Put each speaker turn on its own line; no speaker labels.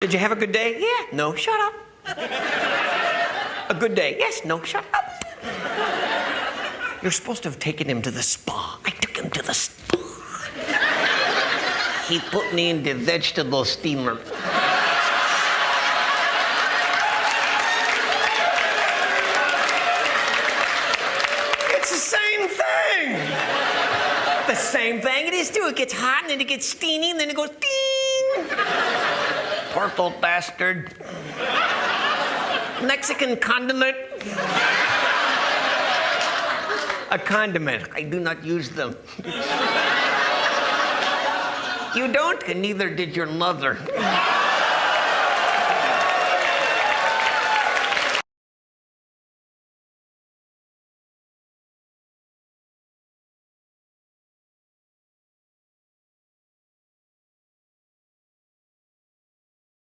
Did you have a good day? Yeah. No, shut up. A good day? Yes. No, shut up. You're supposed to have taken him to the spa. I took him to the spa. He put me in the vegetable steamer. It's the same thing. The same thing it is too. It gets hot and then it gets steamy and then it goes ding. Purple bastard. Mexican condiment. A condiment. I do not use them. You don't, and neither did your mother.